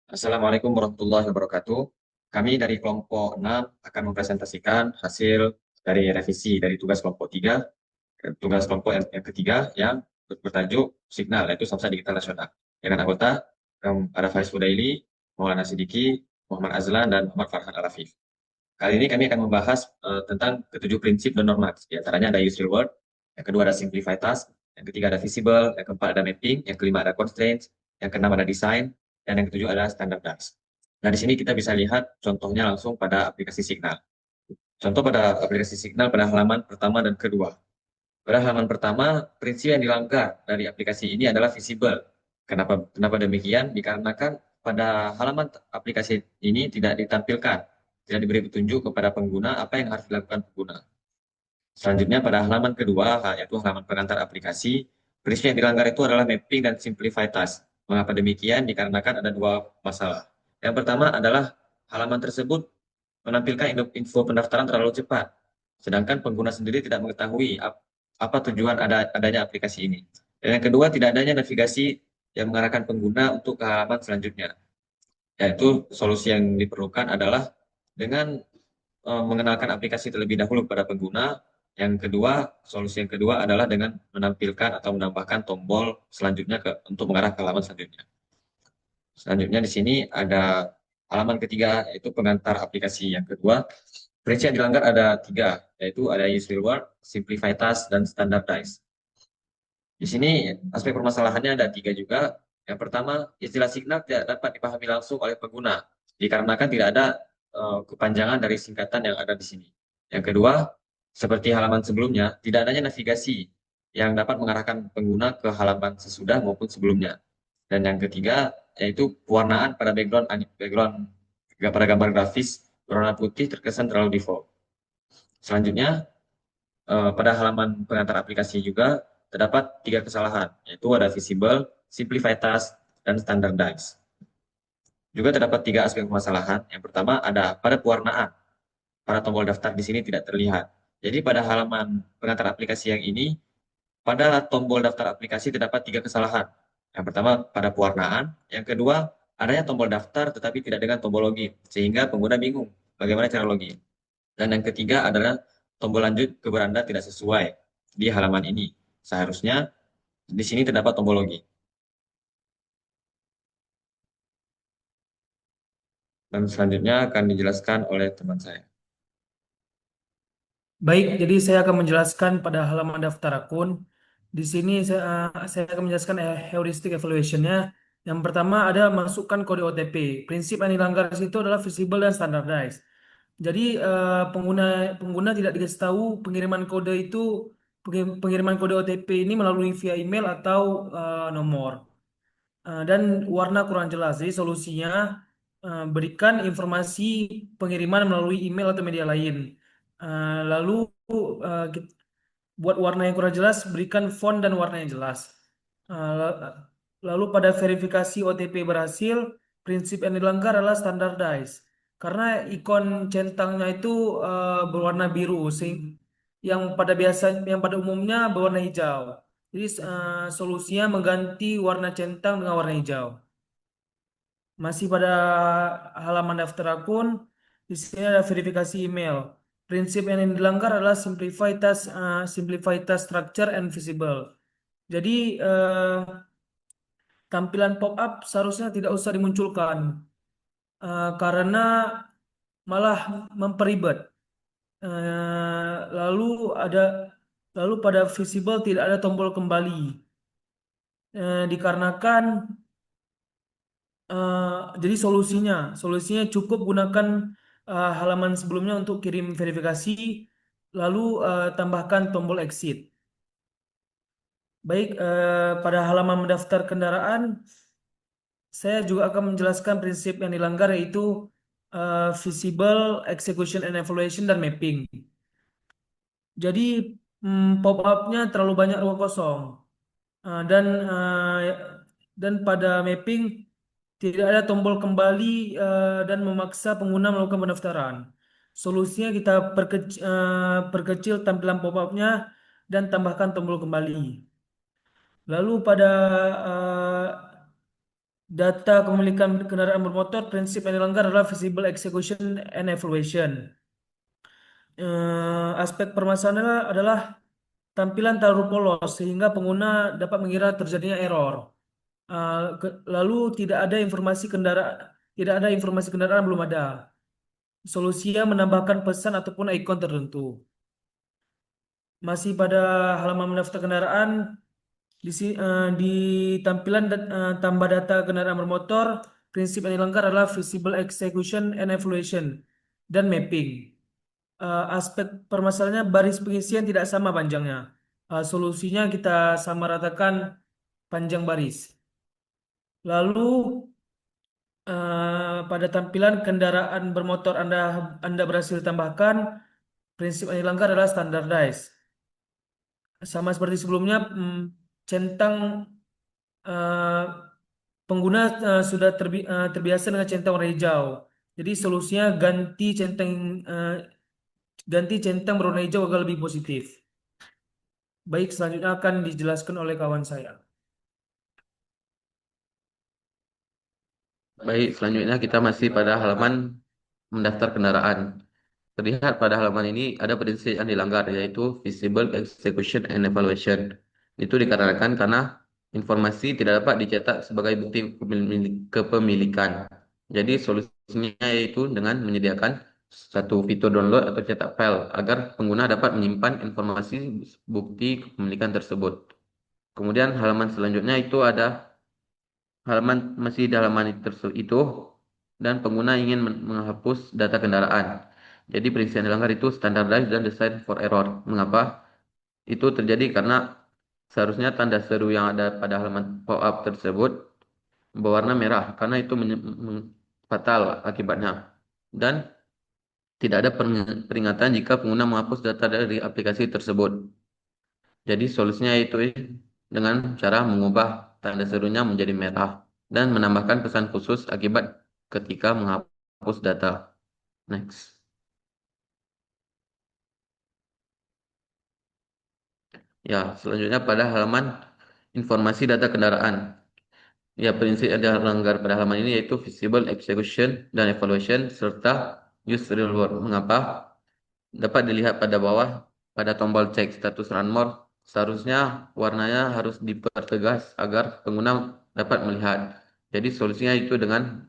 Assalamualaikum warahmatullahi wabarakatuh. Kami dari kelompok 6 akan mempresentasikan hasil dari revisi dari tugas kelompok 3, tugas kelompok yang ketiga yang bertajuk Signal, yaitu Samsat Digital Nasional. Dengan anggota ada Faiz Fudaili, Maulana Sidiki, Muhammad Azlan, dan Muhammad Farhan Al-Afif. Kali ini kami akan membahas tentang ketujuh prinsip dan norma. Di antaranya ada useful word, yang kedua ada simplify task, yang ketiga ada visible, yang keempat ada mapping, yang kelima ada constraints, yang keenam ada design, dan yang ketujuh adalah standardize. Nah, di sini kita bisa lihat contohnya langsung pada aplikasi Signal. Contoh pada aplikasi Signal pada halaman pertama dan kedua. Pada halaman pertama, prinsip yang dilanggar dari aplikasi ini adalah visible. Kenapa demikian? Dikarenakan pada halaman aplikasi ini tidak ditampilkan, tidak diberi petunjuk kepada pengguna apa yang harus dilakukan pengguna. Selanjutnya pada halaman kedua, yaitu halaman pengantar aplikasi, prinsip yang dilanggar itu adalah mapping dan simplify task. Mengapa demikian? Dikarenakan ada dua masalah. Yang pertama adalah halaman tersebut menampilkan info pendaftaran terlalu cepat, sedangkan pengguna sendiri tidak mengetahui apa tujuan adanya aplikasi ini. Dan yang kedua, tidak adanya navigasi yang mengarahkan pengguna untuk ke halaman selanjutnya. Yaitu solusi yang diperlukan adalah dengan mengenalkan aplikasi terlebih dahulu kepada pengguna. Yang kedua, solusi yang kedua adalah dengan menampilkan atau menambahkan tombol selanjutnya untuk mengarah ke halaman selanjutnya. Selanjutnya di sini ada halaman ketiga, yaitu pengantar aplikasi yang kedua. Prinsip yang dilanggar ada tiga, yaitu ada useful word, simplify task, dan standardize. Di sini aspek permasalahannya ada tiga juga. Yang pertama, istilah signal tidak dapat dipahami langsung oleh pengguna, dikarenakan tidak ada kepanjangan dari singkatan yang ada di sini. Yang kedua, seperti halaman sebelumnya, tidak adanya navigasi yang dapat mengarahkan pengguna ke halaman sesudah maupun sebelumnya. Dan yang ketiga, yaitu pewarnaan pada background pada gambar grafis berwarna putih terkesan terlalu default. Selanjutnya, pada halaman pengantar aplikasi juga terdapat tiga kesalahan, yaitu ada visible, simplify task, dan standardize. Juga terdapat tiga aspek permasalahan. Yang pertama ada pada pewarnaan. Pada tombol daftar di sini tidak terlihat. Jadi pada halaman pengantar aplikasi yang ini, pada tombol daftar aplikasi terdapat tiga kesalahan. Yang pertama pada pewarnaan, yang kedua adanya tombol daftar tetapi tidak dengan tombol login, sehingga pengguna bingung bagaimana cara login. Dan yang ketiga adalah tombol lanjut ke beranda tidak sesuai di halaman ini. Seharusnya di sini terdapat tombol login. Dan selanjutnya akan dijelaskan oleh teman saya. Baik, jadi saya akan menjelaskan pada halaman daftar akun. Di sini saya akan menjelaskan heuristic evaluation-nya. Yang pertama ada masukkan kode OTP. Prinsip yang dilanggar di situ adalah visible dan standardized. Jadi pengguna pengguna tidak dikasih tahu pengiriman kode OTP ini melalui via email atau nomor. Dan warna kurang jelas. Jadi solusinya berikan informasi pengiriman melalui email atau media lain. Lalu eh, kit- buat warna yang kurang jelas, berikan font dan warna yang jelas. Lalu pada verifikasi OTP berhasil, prinsip yang dilanggar adalah standardize. Karena ikon centangnya itu berwarna biru, yang pada umumnya berwarna hijau. Jadi solusinya mengganti warna centang dengan warna hijau. Masih pada halaman daftar akun, di sini ada verifikasi email. Prinsip yang dilanggar adalah simplify task structure and visible. Jadi tampilan pop-up seharusnya tidak usah dimunculkan karena malah memperibet. Lalu ada lalu pada visible tidak ada tombol kembali dikarenakan jadi solusinya cukup gunakan halaman sebelumnya untuk kirim verifikasi, lalu tambahkan tombol exit. Baik, pada halaman mendaftar kendaraan, saya juga akan menjelaskan prinsip yang dilanggar yaitu visible, execution and evaluation, dan mapping. Jadi pop-up-nya terlalu banyak ruang kosong. Uh, dan uh, dan pada mapping tidak ada tombol kembali dan memaksa pengguna melakukan pendaftaran. Solusinya kita perkecil tampilan pop-up-nya dan tambahkan tombol kembali. Lalu pada uh, Data kepemilikan kendaraan bermotor, prinsip yang dilanggar adalah visible execution and evaluation. Aspek permasalahannya adalah tampilan terlalu polos sehingga pengguna dapat mengira terjadinya error. Lalu tidak ada informasi kendaraan belum ada. Solusinya menambahkan pesan ataupun ikon tertentu. Masih pada halaman mendaftar kendaraan, di tampilan tambah data kendaraan bermotor, prinsip yang dilanggar adalah visible execution and evaluation dan mapping. Aspek permasalahannya baris pengisian tidak sama panjangnya. Solusinya kita samaratakan panjang baris. Lalu pada tampilan kendaraan bermotor Anda berhasil tambahkan, prinsip yang dilanggar adalah standardize. Sama seperti sebelumnya, centang eh, pengguna sudah terbiasa dengan centang warna hijau. Jadi solusinya eh, ganti centang berwarna hijau agar lebih positif. Baik, selanjutnya akan dijelaskan oleh kawan saya. Baik, selanjutnya kita masih pada halaman mendaftar kendaraan. Terlihat pada halaman ini ada prinsip yang dilanggar, yaitu visible execution and evaluation. Itu dikarenakan karena informasi tidak dapat dicetak sebagai bukti kepemilikan. Jadi solusinya yaitu dengan menyediakan satu fitur download atau cetak file agar pengguna dapat menyimpan informasi bukti kepemilikan tersebut. Kemudian halaman selanjutnya itu ada masih di halaman itu dan pengguna ingin menghapus data kendaraan. Jadi prinsip yang dilanggar itu standardized dan design for error. Mengapa? Itu terjadi karena seharusnya tanda seru yang ada pada halaman pop-up tersebut berwarna merah karena itu fatal akibatnya. Dan tidak ada peringatan jika pengguna menghapus data dari aplikasi tersebut. Jadi solusinya itu dengan cara mengubah tanda serunya menjadi merah dan menambahkan pesan khusus akibat ketika menghapus data. Next. Ya, selanjutnya pada halaman informasi data kendaraan. Ya, prinsip yang dilanggar pada halaman ini yaitu visible execution dan evaluation serta use real world. Mengapa? Dapat dilihat pada bawah pada tombol cek status run more, seharusnya warnanya harus dipertegas agar pengguna dapat melihat. Jadi solusinya itu dengan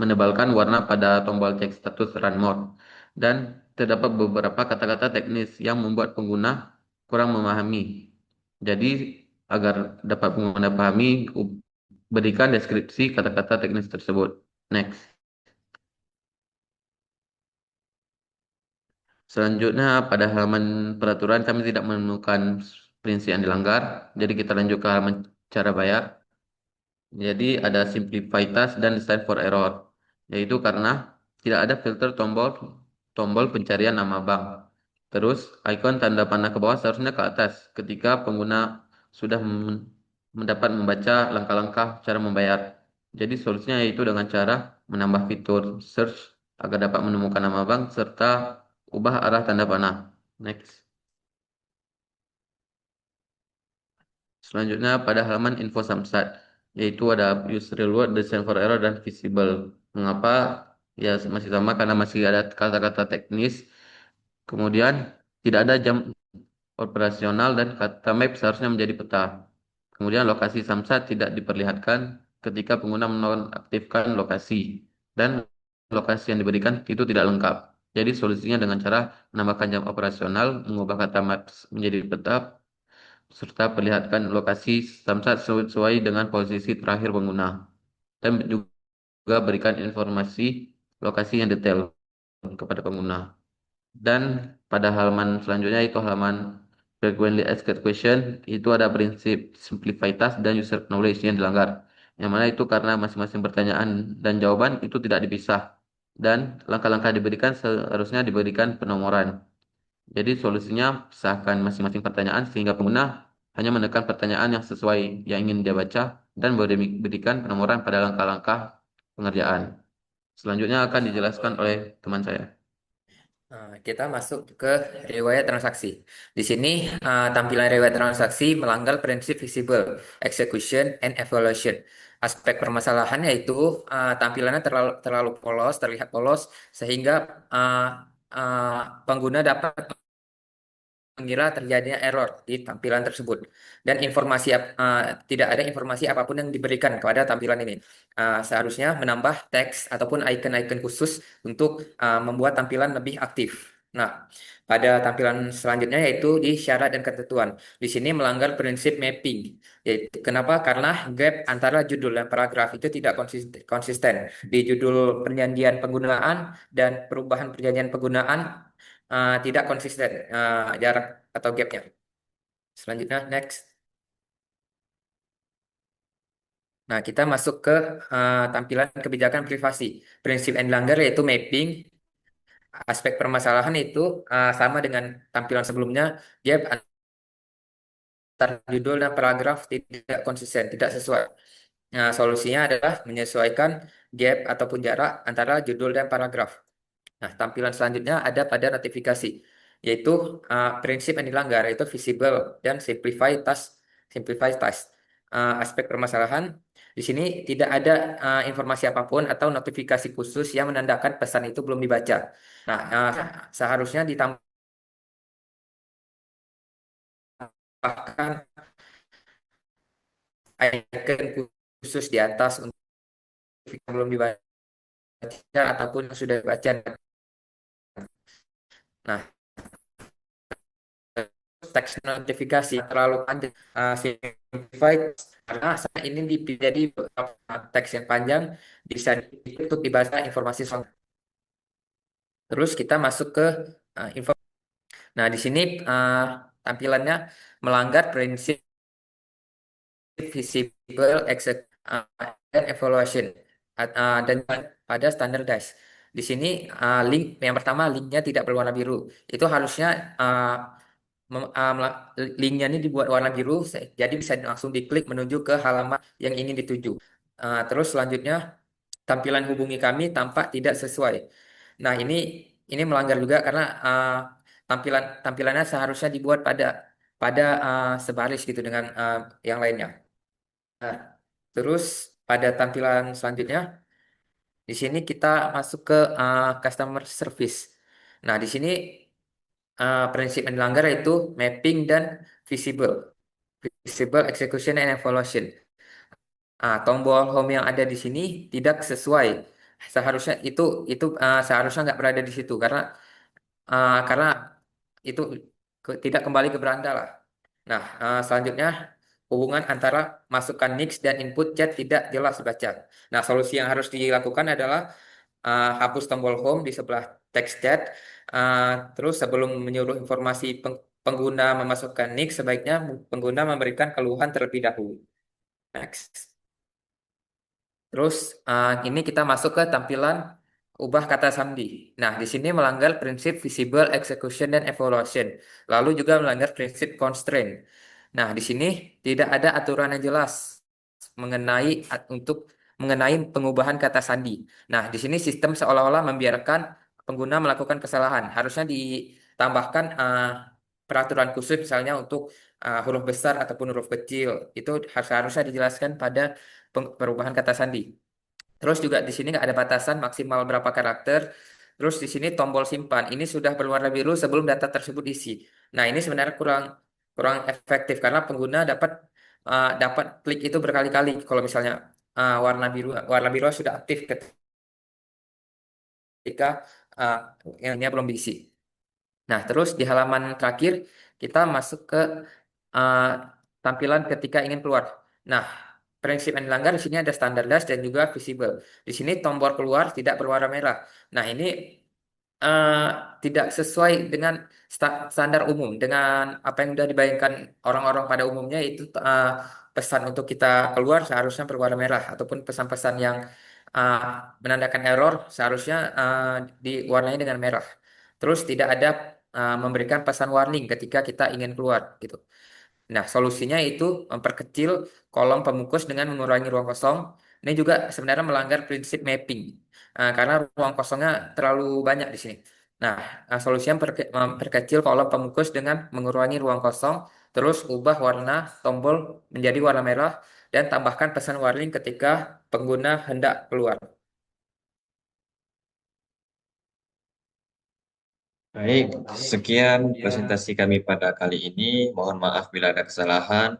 menebalkan warna pada tombol cek status run more. Dan terdapat beberapa kata-kata teknis yang membuat pengguna kurang memahami. Jadi agar dapat pengguna pahami, berikan deskripsi kata-kata teknis tersebut. Next. Selanjutnya pada halaman peraturan kami tidak menemukan prinsip yang dilanggar. Jadi kita lanjut ke halaman cara bayar. Jadi ada simplify task dan design for error. Yaitu karena tidak ada filter tombol pencarian nama bank. Terus ikon tanda panah ke bawah seharusnya ke atas ketika pengguna sudah mendapat membaca langkah-langkah cara membayar. Jadi solusinya yaitu dengan cara menambah fitur search agar dapat menemukan nama bank serta ubah arah tanda panah. Next. Selanjutnya pada halaman info Samsat, yaitu ada use real word, design for error, dan visible. Mengapa? Ya masih sama karena masih ada kata-kata teknis. Kemudian tidak ada jam operasional dan kata map seharusnya menjadi peta. Kemudian lokasi Samsat tidak diperlihatkan ketika pengguna menonaktifkan lokasi. Dan lokasi yang diberikan itu tidak lengkap. Jadi solusinya dengan cara menambahkan jam operasional, mengubah kata maps menjadi peta, serta perlihatkan lokasi Samsat sesuai dengan posisi terakhir pengguna. Dan juga berikan informasi lokasi yang detail kepada pengguna. Dan pada halaman selanjutnya itu halaman frequently asked question, itu ada prinsip simplify task dan user knowledge yang dilanggar. Yang mana itu karena masing-masing pertanyaan dan jawaban itu tidak dipisah. Dan langkah-langkah diberikan seharusnya diberikan penomoran. Jadi solusinya pisahkan masing-masing pertanyaan sehingga pengguna hanya menekan pertanyaan yang sesuai yang ingin dia baca dan berikan penomoran pada langkah-langkah pengerjaan. Selanjutnya akan dijelaskan oleh teman saya. Kita masuk ke riwayat transaksi. Di sini tampilan riwayat transaksi melanggar prinsip visible, execution, and evaluation. Aspek permasalahan yaitu tampilannya terlalu polos, terlihat polos, sehingga uh, pengguna dapat mengira terjadinya error di tampilan tersebut dan tidak ada informasi apapun yang diberikan kepada tampilan ini. Seharusnya menambah teks ataupun icon-icon khusus untuk membuat tampilan lebih aktif. Nah, pada tampilan selanjutnya yaitu di syarat dan ketentuan. Di sini melanggar prinsip mapping. Yaitu kenapa? Karena gap antara judul dan paragraf itu tidak konsisten. Di judul perjanjian penggunaan dan perubahan perjanjian penggunaan tidak konsisten jarak atau gapnya. Selanjutnya, next. Nah, kita masuk ke tampilan kebijakan privasi. Prinsip yang dilanggar yaitu mapping. Aspek permasalahan itu sama dengan tampilan sebelumnya, gap antara judul dan paragraf tidak konsisten, tidak sesuai. Nah, solusinya adalah menyesuaikan gap ataupun jarak antara judul dan paragraf. Nah, tampilan selanjutnya ada pada notifikasi, yaitu prinsip yang dilanggar, yaitu visible dan simplify task. Simplify task. Aspek permasalahan di sini tidak ada informasi apapun atau notifikasi khusus yang menandakan pesan itu belum dibaca. Nah, seharusnya ditambahkan icon khusus di atas untuk yang belum dibaca ataupun yang sudah dibaca. Nah, teks notifikasi terlalu panjang, simplified karena saat ini jadi teks yang panjang bisa untuk dibaca informasi soal. Terus kita masuk ke info. Nah, di sini tampilannya melanggar prinsip visible dan evaluation dan pada standardize. Di sini link yang pertama linknya tidak berwarna biru. Itu harusnya linknya ini dibuat warna biru, jadi bisa langsung diklik menuju ke halaman yang ingin dituju. Terus selanjutnya tampilan hubungi kami tampak tidak sesuai. Nah, ini melanggar juga karena tampilannya seharusnya dibuat pada sebaris gitu dengan yang lainnya. Nah, terus pada tampilan selanjutnya di sini kita masuk ke customer service. Nah, di sini prinsip yang dilanggar yaitu mapping dan visible. Visible execution and evaluation. Tombol home yang ada di sini tidak sesuai. Seharusnya seharusnya nggak berada di situ karena itu tidak kembali ke beranda lah. Nah, selanjutnya hubungan antara masukan Nix dan input chat tidak jelas dibaca. Nah, solusi yang harus dilakukan adalah hapus tombol home di sebelah text chat. Terus sebelum menyuruh informasi pengguna memasukkan Nix, sebaiknya pengguna memberikan keluhan terlebih dahulu. Next. Terus ini kita masuk ke tampilan ubah kata sandi. Nah, di sini melanggar prinsip visible execution dan evaluation. Lalu juga melanggar prinsip constraint. Nah, di sini tidak ada aturan yang jelas mengenai pengubahan kata sandi. Nah, di sini sistem seolah-olah membiarkan pengguna melakukan kesalahan. Harusnya ditambahkan peraturan khusus misalnya untuk huruf besar ataupun huruf kecil. Itu harusnya dijelaskan pada perubahan kata sandi. Terus juga di sini nggak ada batasan maksimal berapa karakter. Terus di sini tombol simpan. Ini sudah berwarna biru sebelum data tersebut diisi. Nah, ini sebenarnya kurang kurang efektif karena pengguna dapat klik itu berkali-kali. Kalau misalnya warna biru sudah aktif ketika uh, yang ini belum diisi. Nah, terus di halaman terakhir kita masuk ke uh, tampilan ketika ingin keluar. Nah, prinsip yang dilanggar di sini ada standardized dan juga visible. Di sini tombol keluar tidak berwarna merah. Nah, ini uh, tidak sesuai dengan standar umum, dengan apa yang sudah dibayangkan orang-orang pada umumnya itu pesan untuk kita keluar seharusnya berwarna merah ataupun pesan-pesan yang uh, menandakan error seharusnya diwarnai dengan merah. Terus tidak ada memberikan pesan warning ketika kita ingin keluar gitu. Nah, solusinya itu memperkecil kolom pemukus dengan mengurangi ruang kosong. Ini juga sebenarnya melanggar prinsip mapping karena ruang kosongnya terlalu banyak di sini. Nah, solusinya memperkecil kolom pemukus dengan mengurangi ruang kosong, terus ubah warna tombol menjadi warna merah, dan tambahkan pesan warning ketika pengguna hendak keluar. Baik, sekian presentasi kami pada kali ini. Mohon maaf bila ada kesalahan.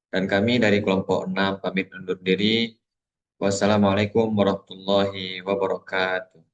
Dan kami dari kelompok 6 pamit undur diri. Wassalamualaikum warahmatullahi wabarakatuh.